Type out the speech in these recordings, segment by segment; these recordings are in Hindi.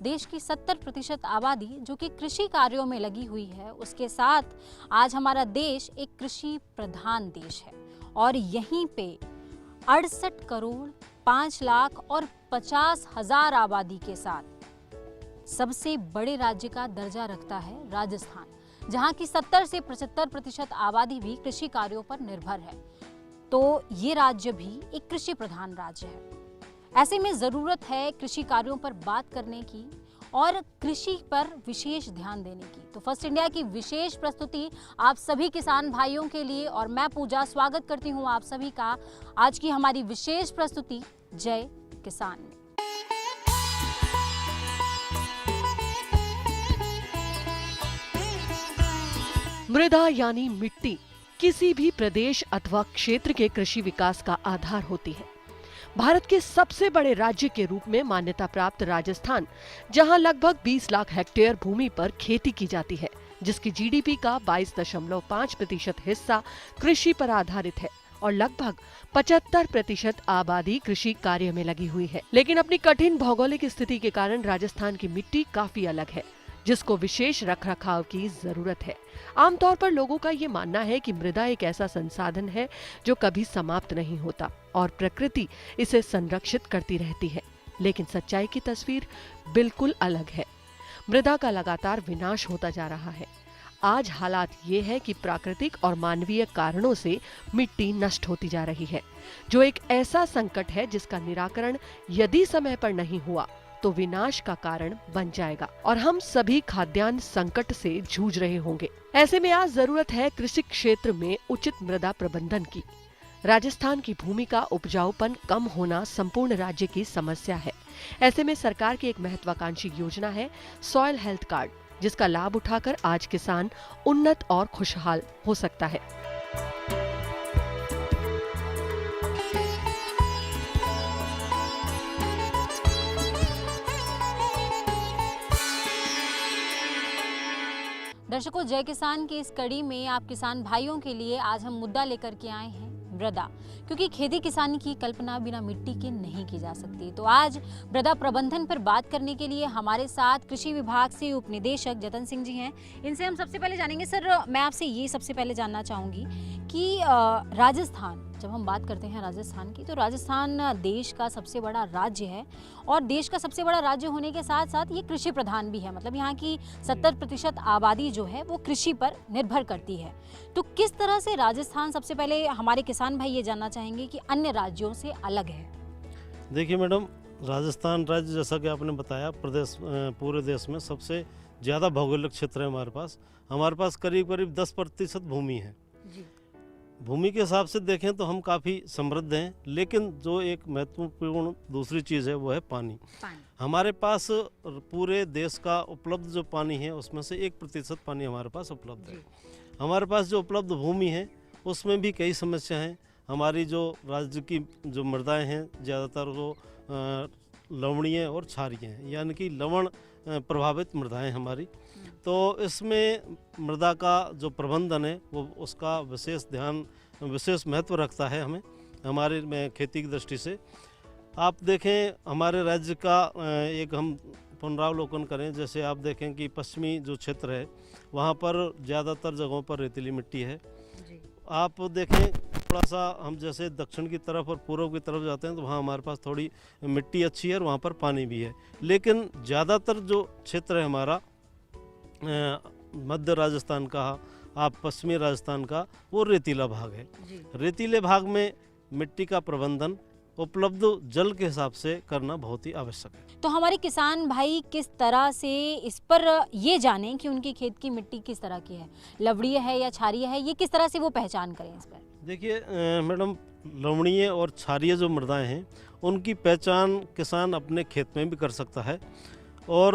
देश की 70% आबादी जो कि कृषि कार्यों में लगी हुई है, उसके साथ आज हमारा देश एक कृषि प्रधान देश है और यहीं पे 68 करोड़ 5 लाख और 50,000 आबादी के साथ सबसे बड़े राज्य का दर्जा रखता है राजस्थान, जहां की 70 से 75% आबादी भी कृषि कार्यों पर निर्भर है। तो ये राज्य भी एक कृषि प्रधान राज्य है। ऐसे में जरूरत है कृषि कार्यों पर बात करने की और कृषि पर विशेष ध्यान देने की। तो फर्स्ट इंडिया की विशेष प्रस्तुति आप सभी किसान भाइयों के लिए, और मैं पूजा स्वागत करती हूं आप सभी का आज की हमारी विशेष प्रस्तुति जय किसान में। मृदा यानी मिट्टी किसी भी प्रदेश अथवा क्षेत्र के कृषि विकास का आधार होती है। भारत के सबसे बड़े राज्य के रूप में मान्यता प्राप्त राजस्थान, जहां लगभग 20 लाख हेक्टेयर भूमि पर खेती की जाती है, जिसकी जीडीपी का 22.5% हिस्सा कृषि पर आधारित है और लगभग 75% आबादी कृषि कार्य में लगी हुई है। लेकिन अपनी कठिन भौगोलिक स्थिति के कारण राजस्थान की मिट्टी काफी अलग है, जिसको विशेष रखरखाव की जरूरत है। आमतौर पर लोगों का ये मानना है कि मृदा एक ऐसा संसाधन है जो कभी समाप्त नहीं होता और प्रकृति इसे संरक्षित करती रहती है। लेकिन सच्चाई की तस्वीर बिल्कुल अलग है। मृदा का लगातार विनाश होता जा रहा है। आज हालात ये है कि प्राकृतिक और मानवीय कारणों से मिट्टी नष्ट होती जा रही है, जो एक ऐसा संकट है जिसका निराकरण यदि समय पर नहीं हुआ तो विनाश का कारण बन जाएगा और हम सभी खाद्यान्न संकट से जूझ रहे होंगे। ऐसे में आज जरूरत है कृषि क्षेत्र में उचित मृदा प्रबंधन की। राजस्थान की भूमि का उपजाऊपन कम होना संपूर्ण राज्य की समस्या है। ऐसे में सरकार की एक महत्वाकांक्षी योजना है सॉइल हेल्थ कार्ड, जिसका लाभ उठाकर आज किसान उन्नत और खुशहाल हो सकता है। दर्शकों, जय किसान की इस कड़ी में आप किसान भाइयों के लिए आज हम मुद्दा लेकर के आए हैं मृदा, क्योंकि खेती किसानी की कल्पना बिना मिट्टी के नहीं की जा सकती। तो आज मृदा प्रबंधन पर बात करने के लिए हमारे साथ कृषि विभाग से उप निदेशक जतन सिंह जी हैं। इनसे हम सबसे पहले जानेंगे। सर, मैं आपसे ये सबसे पहले जानना चाहूँगी कि राजस्थान, जब हम बात करते हैं राजस्थान की, तो राजस्थान देश का सबसे बड़ा राज्य है और देश का सबसे बड़ा राज्य होने के साथ साथ ये कृषि प्रधान भी है। मतलब यहाँ की 70% आबादी जो है वो कृषि पर निर्भर करती है। तो किस तरह से राजस्थान, सबसे पहले हमारे किसान भाई ये जानना चाहेंगे कि अन्य राज्यों से अलग है। देखिए मैडम, राजस्थान राज्य जैसा कि आपने बताया प्रदेश पूरे देश में सबसे ज़्यादा भौगोलिक क्षेत्र है हमारे पास करीब करीब 10% भूमि है जी। भूमि के हिसाब से देखें तो हम काफ़ी समृद्ध हैं, लेकिन जो एक महत्वपूर्ण दूसरी चीज़ है वो है पानी। हमारे पास पूरे देश का उपलब्ध जो पानी है उसमें से 1% पानी हमारे पास उपलब्ध है। हमारे पास जो उपलब्ध भूमि है उसमें भी कई समस्या हैं। हमारी जो राज्य की जो मृदाएं हैं ज़्यादातर वो लवणीय और क्षारीय हैं, यानी कि लवण प्रभावित मृदाएं हमारी। तो इसमें मृदा का जो प्रबंधन है वो उसका विशेष महत्व रखता है हमारे में खेती की दृष्टि से। आप देखें हमारे राज्य का एक हम पुनरावलोकन करें, जैसे आप देखें कि पश्चिमी जो क्षेत्र है वहाँ पर ज़्यादातर जगहों पर रेतीली मिट्टी है जी। आप देखें थोड़ा सा हम जैसे दक्षिण की तरफ और पूर्व की तरफ जाते हैं तो वहाँ हमारे पास थोड़ी मिट्टी अच्छी है और वहाँ पर पानी भी है। लेकिन ज़्यादातर जो क्षेत्र है हमारा मध्य राजस्थान का, आप पश्चिमी राजस्थान का, वो रेतीला भाग है। रेतीले भाग में मिट्टी का प्रबंधन उपलब्ध जल के हिसाब से करना बहुत ही आवश्यक है। तो हमारे किसान भाई किस तरह से इस पर ये जानें कि उनकी खेत की मिट्टी किस तरह की है, लवणीय है या क्षारीय है, ये किस तरह से वो पहचान करें इस पर? देखिए मैडम, लवणीय और क्षारीय जो मृदाएं हैं उनकी पहचान किसान अपने खेत में भी कर सकता है, और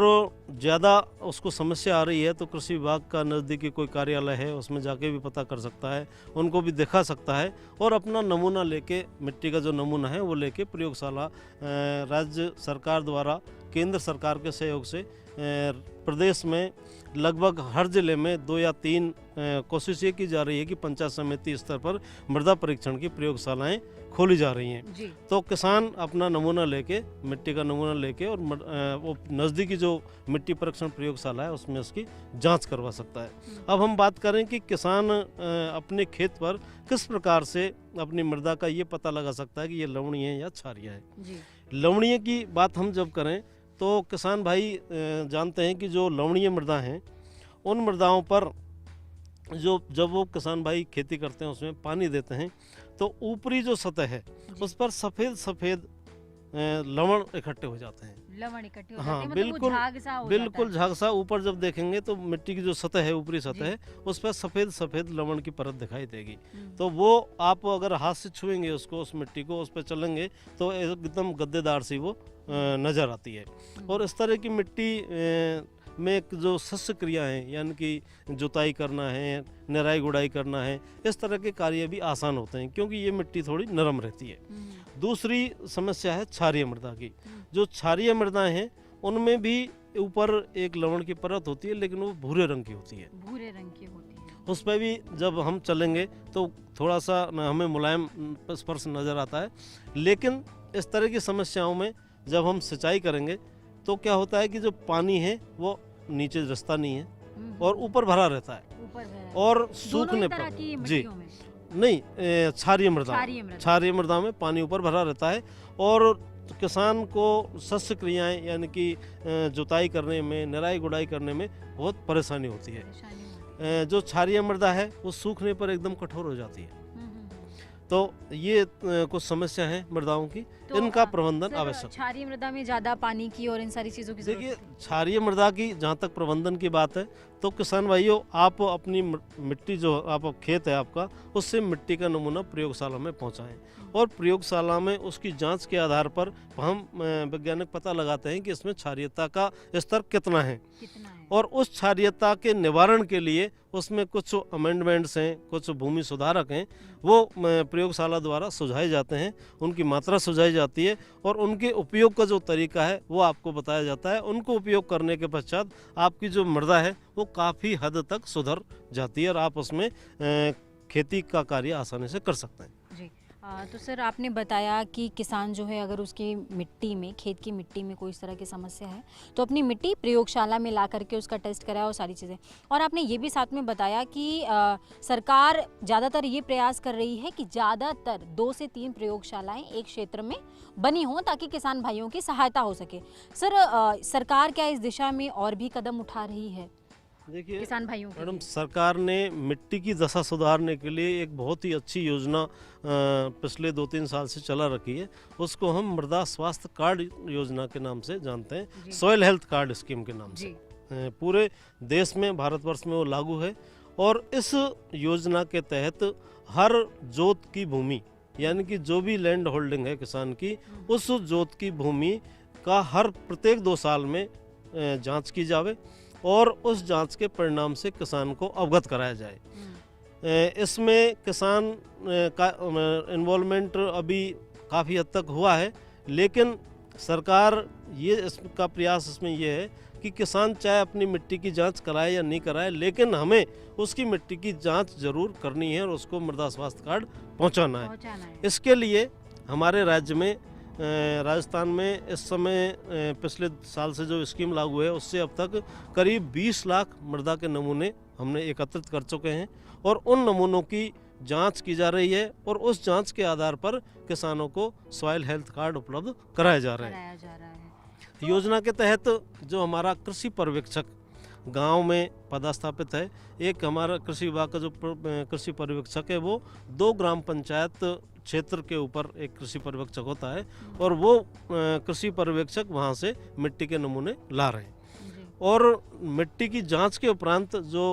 ज़्यादा उसको समस्या आ रही है तो कृषि विभाग का नज़दीकी कोई कार्यालय है उसमें जाके भी पता कर सकता है, उनको भी दिखा सकता है और अपना नमूना लेके, मिट्टी का जो नमूना है वो लेके प्रयोगशाला राज्य सरकार द्वारा केंद्र सरकार के सहयोग से प्रदेश में लगभग हर जिले में 2 या 3 कोशिश ये की जा रही है कि पंचायत समिति स्तर पर मृदा परीक्षण की प्रयोगशालाएं खोली जा रही हैं। जी। तो किसान अपना नमूना लेके, मिट्टी का नमूना लेके और वो नज़दीकी जो मिट्टी परीक्षण प्रयोगशाला है उसमें उसकी जांच करवा सकता है। अब हम बात करें कि किसान अपने खेत पर किस प्रकार से अपनी मृदा का ये पता लगा सकता है कि ये लवणीय है या क्षारीय है। जी। लवणीय की बात हम जब करें तो किसान भाई जानते हैं कि जो लवणीय मृदा हैं उन मृदाओं पर जब वो किसान भाई खेती करते हैं उसमें पानी देते हैं तो ऊपरी जो सतह है उस पर सफ़ेद सफ़ेद लवण इकट्ठे हो जाते हैं। लवण इकट्ठे हो हाँ, जाते हैं, मतलब वो बिल्कुल, झाग सा हो बिल्कुल जाता है। झाग सा ऊपर जब देखेंगे तो मिट्टी की जो सतह है, ऊपरी सतह जी। है, उस पर सफ़ेद सफ़ेद लवण की परत दिखाई देगी। हम्म। तो वो आप अगर हाथ से छुएंगे उसको, उस मिट्टी को, उस पर चलेंगे तो एकदम गद्देदार सी वो नज़र आती है। और इस तरह की मिट्टी में एक जो शस्य क्रिया है, यानी कि जुताई करना है, निराई गुड़ाई करना है, इस तरह के कार्य भी आसान होते हैं क्योंकि ये मिट्टी थोड़ी नरम रहती है। दूसरी समस्या है क्षारीय मृदा की। जो क्षारीय मृदाएं हैं उनमें भी ऊपर एक लवण की परत होती है लेकिन वो भूरे रंग की होती है। भूरे रंग की होती है। उस पर भी जब हम चलेंगे तो थोड़ा सा हमें मुलायम स्पर्श नज़र आता है। लेकिन इस तरह की समस्याओं में जब हम सिंचाई करेंगे तो क्या होता है कि जो पानी है वो नीचे रिसता नहीं है और ऊपर भरा रहता है ऊपर है। और दोनों सूखने ही तरह पर की जी मिट्टियों में। नहीं, क्षारीय मृदा क्षारीय मृदा में पानी ऊपर भरा रहता है और किसान को शस्य क्रियाएं यानी कि जुताई करने में, निराई गुड़ाई करने में बहुत परेशानी होती है। जो क्षारीय मृदा है वो सूखने पर एकदम कठोर हो जाती है। तो ये कुछ समस्या है मृदाओं की, तो इनका प्रबंधन सर, आवश्यक है। क्षारीय मृदा में ज्यादा पानी की और इन सारी चीजों की देखिए, जरूरत है। क्षारीय मृदा की जहाँ तक प्रबंधन की बात है तो किसान भाइयों, आप अपनी मिट्टी जो आप खेत है आपका, उससे मिट्टी का नमूना प्रयोगशाला में पहुँचाएं और प्रयोगशाला में उसकी जांच के आधार पर हम वैज्ञानिक पता लगाते हैं कि इसमें क्षारीयता का स्तर कितना है और उस क्षारीयता के निवारण के लिए उसमें कुछ अमेंडमेंट्स हैं, कुछ भूमि सुधारक हैं, वो प्रयोगशाला द्वारा सुझाए जाते हैं, उनकी मात्रा सुझाई जाती है और उनके उपयोग का जो तरीका है वो आपको बताया जाता है। उनको उपयोग करने के पश्चात आपकी जो मृदा है वो काफ़ी हद तक सुधर जाती है और आप उसमें खेती का कार्य आसानी से कर सकते हैं। जी। तो सर, आपने बताया कि किसान जो है अगर उसकी मिट्टी में, खेत की मिट्टी में कोई इस तरह की समस्या है तो अपनी मिट्टी प्रयोगशाला में ला करके उसका टेस्ट कराया और सारी चीज़ें। और आपने ये भी साथ में बताया कि सरकार ज़्यादातर ये प्रयास कर रही है कि ज़्यादातर 2 से 3 प्रयोगशालाएं एक क्षेत्र में बनी हों ताकि किसान भाइयों की सहायता हो सके। सर, सरकार क्या इस दिशा में और भी कदम उठा रही है देखिए किसान भाइयों के मैडम, लिए? सरकार ने मिट्टी की दशा सुधारने के लिए एक बहुत ही अच्छी योजना पिछले 2-3 साल से चला रखी है। उसको हम मृदा स्वास्थ्य कार्ड योजना के नाम से जानते हैं, सॉइल हेल्थ कार्ड स्कीम के नाम से। पूरे देश में, भारतवर्ष में वो लागू है और इस योजना के तहत हर जोत की भूमि, यानी कि जो भी लैंड होल्डिंग है किसान की, उस जोत की भूमि का प्रत्येक 2 साल में जांच की जावे और उस जांच के परिणाम से किसान को अवगत कराया जाए। इसमें किसान का इन्वॉल्वमेंट अभी काफ़ी हद तक हुआ है, लेकिन सरकार इसका प्रयास इसमें ये है कि किसान चाहे अपनी मिट्टी की जांच कराए या नहीं कराए, लेकिन हमें उसकी मिट्टी की जांच जरूर करनी है और उसको मृदा स्वास्थ्य कार्ड पहुंचाना है। इसके लिए हमारे राज्य में, राजस्थान में इस समय पिछले साल से जो स्कीम लागू है उससे अब तक करीब 20 लाख मृदा के नमूने हमने एकत्रित कर चुके हैं और उन नमूनों की जांच की जा रही है और उस जांच के आधार पर किसानों को सॉइल हेल्थ कार्ड उपलब्ध कराया जा रहा है। योजना के तहत जो हमारा कृषि पर्यवेक्षक गांव में पदस्थापित है, एक हमारा कृषि विभाग का जो कृषि पर्यवेक्षक है वो 2 ग्राम पंचायत क्षेत्र के ऊपर एक कृषि पर्यवेक्षक होता है और वो कृषि पर्यवेक्षक वहाँ से मिट्टी के नमूने ला रहे हैं और मिट्टी की जांच के उपरांत जो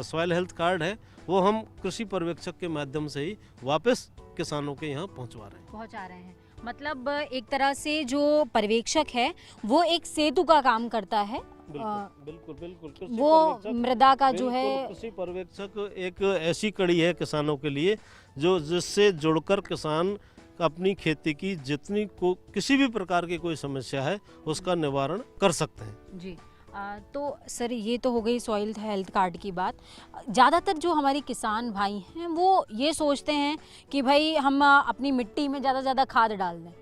सॉइल हेल्थ कार्ड है वो हम कृषि पर्यवेक्षक के माध्यम से ही वापस किसानों के यहाँ पहुँचा रहे हैं। मतलब एक तरह से जो पर्यवेक्षक है वो एक सेतु का काम करता है। बिल्कुल। वो मृदा का जो है, कृषि पर्यवेक्षक एक ऐसी कड़ी है किसानों के लिए जो जिससे जुड़कर किसान अपनी खेती की जितनी को किसी भी प्रकार की कोई समस्या है उसका निवारण कर सकते हैं। जी। तो सर ये तो हो गई सॉइल हेल्थ कार्ड की बात। ज़्यादातर जो हमारे किसान भाई हैं वो ये सोचते हैं कि भाई हम अपनी मिट्टी में ज़्यादा से ज़्यादा खाद डाल दें,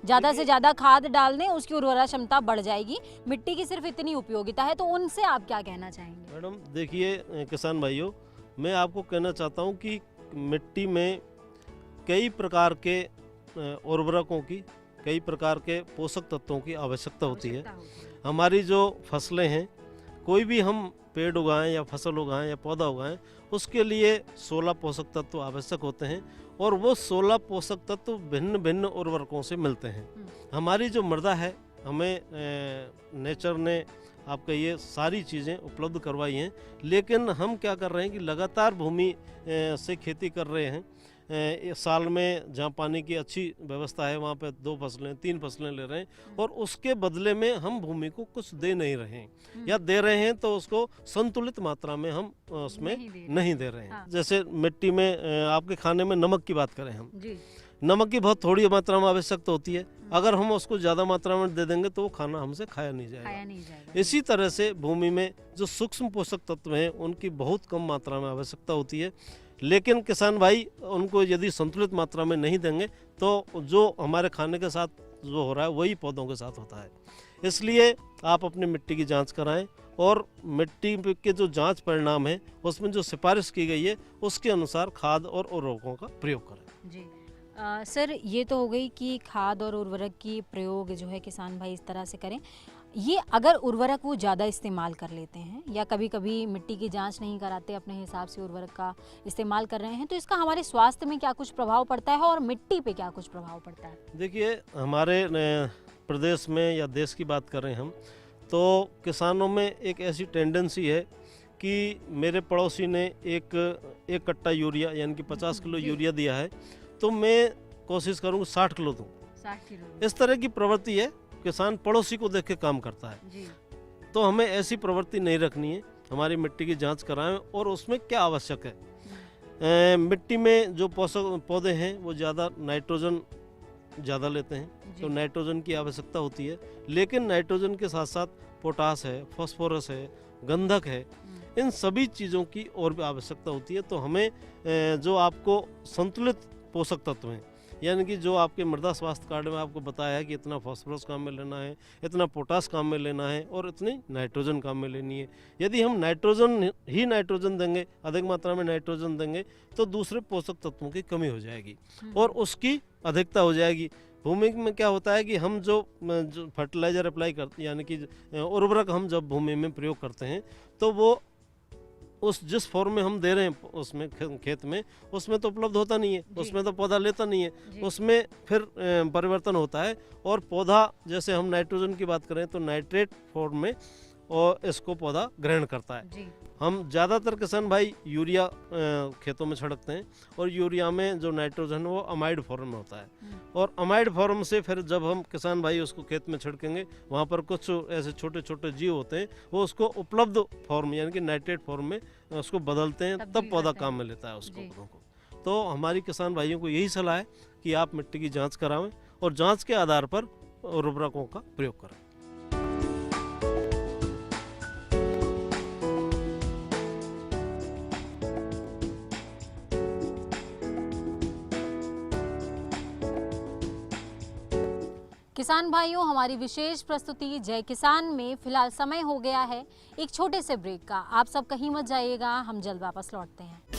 ज़्यादा से ज़्यादा खाद डाल दें, उसकी उर्वरा क्षमता बढ़ जाएगी, मिट्टी की सिर्फ इतनी उपयोगिता है। तो उनसे आप क्या कहना चाहेंगे? मैडम देखिए किसान भाइयों, मैं आपको कहना चाहता हूँ कि मिट्टी में कई प्रकार के उर्वरकों की, कई प्रकार के पोषक तत्वों की आवश्यकता होती है। हमारी जो फसलें हैं, कोई भी हम पेड़ उगाएं या फसल उगाएं या पौधा उगाएं, उसके लिए 16 पोषक तत्व आवश्यक होते हैं और वो 16 पोषक तत्व भिन्न भिन्न उर्वरकों से मिलते हैं। हमारी जो मृदा है, हमें नेचर ने आपका ये सारी चीज़ें उपलब्ध करवाई हैं, लेकिन हम क्या कर रहे हैं कि लगातार भूमि से खेती कर रहे हैं। साल में जहाँ पानी की अच्छी व्यवस्था है वहाँ पे 2 फसलें 3 फसलें ले रहे हैं और उसके बदले में हम भूमि को कुछ दे नहीं रहे हैं, या दे रहे हैं तो उसको संतुलित मात्रा में हम उसमें नहीं दे रहे हैं। हाँ। जैसे मिट्टी में आपके खाने में नमक की बात करें हम, जी। नमक की बहुत थोड़ी मात्रा में आवश्यकता होती है। अगर हम उसको ज़्यादा मात्रा में दे देंगे तो वो खाना हमसे खाया नहीं जाएगा। इसी तरह से भूमि में जो सूक्ष्म पोषक तत्व हैं उनकी बहुत कम मात्रा में आवश्यकता होती है, लेकिन किसान भाई उनको यदि संतुलित मात्रा में नहीं देंगे तो जो हमारे खाने के साथ जो हो रहा है वही पौधों के साथ होता है। इसलिए आप अपनी मिट्टी की जांच कराएं और मिट्टी के जो जांच परिणाम है उसमें जो सिफारिश की गई है उसके अनुसार खाद और उर्वरकों का प्रयोग करें। जी। सर ये तो हो गई कि खाद और उर्वरक की प्रयोग जो है किसान भाई इस तरह से करें। ये अगर उर्वरक वो ज़्यादा इस्तेमाल कर लेते हैं या कभी कभी मिट्टी की जांच नहीं कराते, अपने हिसाब से उर्वरक का इस्तेमाल कर रहे हैं, तो इसका हमारे स्वास्थ्य में क्या कुछ प्रभाव पड़ता है और मिट्टी पे क्या कुछ प्रभाव पड़ता है? देखिए हमारे प्रदेश में या देश की बात करें हम तो किसानों में एक ऐसी टेंडेंसी है कि मेरे पड़ोसी ने एक कट्टा यूरिया यानी कि 50 किलो यूरिया दिया है तो मैं कोशिश करूँगा 60 किलो दूँ। 60 किलो। इस तरह की प्रवृत्ति है, किसान पड़ोसी को देख के काम करता है। जी। तो हमें ऐसी प्रवृत्ति नहीं रखनी है। हमारी मिट्टी की जांच कराएं और उसमें क्या आवश्यक है। मिट्टी में जो पोषक पौधे हैं वो ज़्यादा नाइट्रोजन ज़्यादा लेते हैं, तो नाइट्रोजन की आवश्यकता होती है, लेकिन नाइट्रोजन के साथ साथ पोटास है, फास्फोरस है, गंधक है, इन सभी चीज़ों की और भी आवश्यकता होती है। तो हमें जो आपको संतुलित पोषक तत्व हैं, यानी कि जो आपके मृदा स्वास्थ्य कार्ड में आपको बताया है कि इतना फास्फोरस काम में लेना है, इतना पोटास काम में लेना है और इतनी नाइट्रोजन काम में लेनी है। यदि हम नाइट्रोजन देंगे, अधिक मात्रा में नाइट्रोजन देंगे तो दूसरे पोषक तत्वों की कमी हो जाएगी और उसकी अधिकता हो जाएगी। भूमि में क्या होता है कि हम जो फर्टिलाइजर अप्लाई करते हैं यानी कि उर्वरक हम जब भूमि में प्रयोग करते हैं तो वो उस जिस फॉर्म में हम दे रहे हैं उसमें खेत में उसमें तो उपलब्ध होता नहीं है, उसमें तो पौधा लेता नहीं है, उसमें फिर परिवर्तन होता है और पौधा, जैसे हम नाइट्रोजन की बात करें तो नाइट्रेट फॉर्म में और इसको पौधा ग्रहण करता है। हम ज़्यादातर किसान भाई यूरिया खेतों में छिड़कते हैं और यूरिया में जो नाइट्रोजन वो अमाइड फॉर्म में होता है और अमाइड फॉर्म से फिर जब हम किसान भाई उसको खेत में छिड़केंगे वहाँ पर कुछ ऐसे छोटे छोटे जीव होते हैं, वो उसको उपलब्ध फॉर्म यानी कि नाइट्रेट फॉर्म में उसको बदलते हैं, तब पौधा काम में लेता है उसको पौधों को। तो हमारी किसान भाइयों को यही सलाह है कि आप मिट्टी की जाँच करावें और जाँच के आधार पर उर्वरकों का प्रयोग करें। किसान भाइयों, हमारी विशेष प्रस्तुति जय किसान में फिलहाल समय हो गया है एक छोटे से ब्रेक का। आप सब कहीं मत जाइएगा, हम जल्द वापस लौटते हैं।